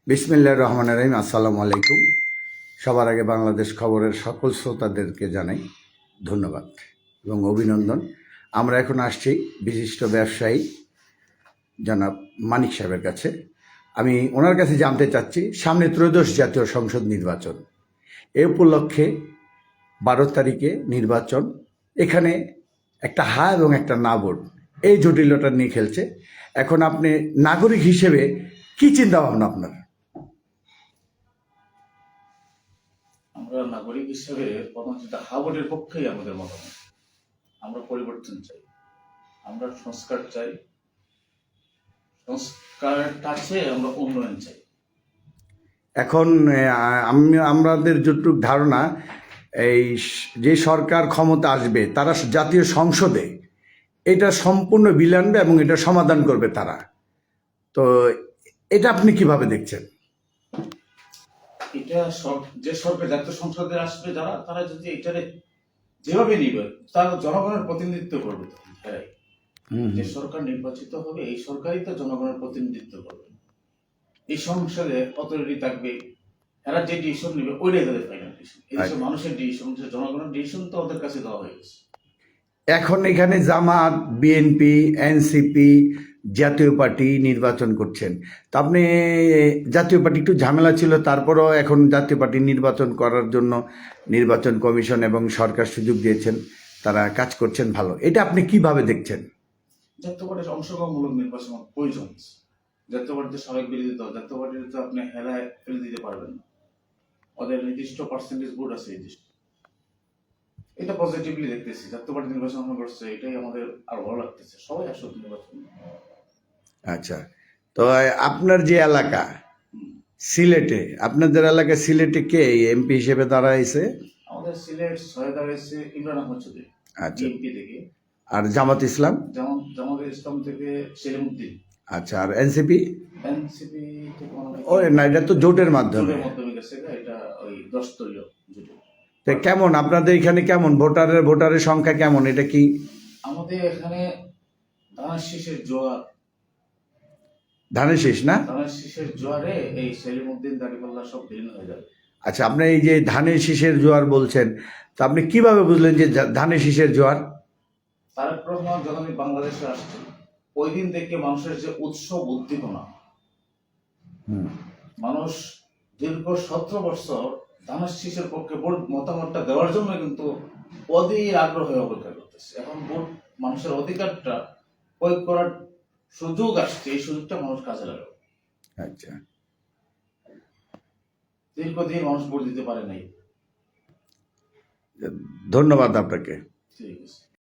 বিসমিল্লাহির রহমানির রহিম। আসসালামু আলাইকুম। সবার আগে বাংলাদেশ খবরের সকল শ্রোতাদেরকে জানাই ধন্যবাদ এবং অভিনন্দন। আমরা এখন আসছি বিশিষ্ট ব্যবসায়ী জনাব মানিক সাহেবের কাছে। আমি ওনার কাছে জানতে চাচ্ছি, সামনে ত্রয়োদশ জাতীয় সংসদ নির্বাচন, এ উপলক্ষে 12 তারিখে নির্বাচন। এখানে একটা হা এবং একটা না ভোট, এই জটিলতা নিয়ে খেলছে। এখন আপনি নাগরিক হিসেবে কি চিন্তা ভাবনা আপনার? আমরা নাগরিক হিসেবে প্রথম যেটা হাবটের পক্ষেই আমাদের মতামত। আমরা পরিবর্তন চাই, আমরা সংস্কার চাই, সংস্কারের কাছে আমরা উন্নয়ন চাই। এখন আমাদের যতটুক ধারণা, এই যে সরকার ক্ষমতা আসবে তারা জাতীয় সংসদে এটা সম্পূর্ণ বিল আনবে এবং এটা সমাধান করবে তারা। তো এটা আপনি কিভাবে দেখছেন? এটা যে সরকার জাতীয় সংসদে আসবে তারা যদি এটারে যেভাবে নিবে, তারা জনগণের প্রতিনিধিত্ব করবে। হ্যাঁ, যে সরকার নির্বাচিত হবে এই সরকারই তো জনগণের প্রতিনিধিত্ব করবে। এই সংসদে অথরিটি থাকবে, এরা যে ডিসিশন নেবে ওইটাই তাদের ফাইনাল ডিসিশন। এই দেশের মানুষের ডিসিশন, জনগণের ডিসিশন তো ওদের কাছে দেওয়া হয়ে গেছে। এখন এখানে জামাত, বিএনপি, এনসিপি, জাতীয় পার্টি নির্বাচন করছেন। তো আপনি, জাতীয় পার্টি একটু ঝামেলা ছিল, তারপরও এখন জাতীয় পার্টি নির্বাচন করার জন্য নির্বাচন কমিশন এবং সরকার সুযোগ দিয়েছেন, তারা কাজ করছেন ভালো। এটা আপনি কিভাবে দেখছেন? জাতীয় পার্টির অংশগ্রহণমূলক নির্বাচন প্রয়োজন। জাতীয় পার্টিতে সাবেক বিরোধী দল, জাতীয় পার্টিতে তো আপনি হেলায় ফেলে দিতে পারবেন না। ওদের নির্দিষ্ট পার্সেন্টেজ ভোট আছে এই দেশে। এটা পজিটিভলি দেখতেছি, জাতীয় পার্টি নির্বাচন করছে, এটাই আমাদের আরো ভালো লাগতেছে। সবাই আসুক নির্বাচন। আচ্ছা, তো আপনার যে এলাকা সিলেটে, আপনাদের এলাকায় সিলেটে কে এমপি হিসেবে দাঁড়াইছে? আমাদের সিলেট ছয় দাঁড়িয়েছে ইমরান আহমদ চৌধুরী, আচ্ছা। এমপি থেকে। আর জামাত ইসলাম? জামাতে ইসলাম থেকে সেলিমউদ্দিন। আচ্ছা, আর এনসিপি? এনসিপি থেকে ও না, এটা তো জোটের মাধ্যমে। গেছে, এটা ওই 10 দলীয় জোট। তো কেমন আপনাদের এখানে, কেমন ভোটারের সংখ্যা কেমন, এটা কি? আমাদের এখানে ধানের শীষের জোয়ার। ধানের শীষ না? ধানের শীষের জোয়ারে এই সেলিমউদ্দিন দাঁড়িপাল্লা সব বিলীন হয়ে যাবে। আচ্ছা, আপনি এই যে ধানের শীষের জোয়ার বলছেন, তো আপনি কিভাবে বুঝলেন যে ধানের শীষের জোয়ার? তারেক রহমান যখন বাংলাদেশে আসছেন, ওই দিন থেকে মানুষের যে উৎসব উদ্দীপনা, মানুষ দীর্ঘ 17 বছর ধানের শীষের পক্ষে ভোট মতামতটা দেওয়ার জন্য কিন্তু অধীর আগ্রহ হয়ে অপেক্ষা করতেছে। এখন ভোট মানুষের অধিকারটা প্রয়োগ করার সুযোগ আসছে, এই সুযোগটা মানুষ কাজে লাগাবে। আচ্ছা, দীর্ঘদিন মানুষ ভোট দিতে পারে নাই। ধন্যবাদ আপনাকে। ঠিক আছে।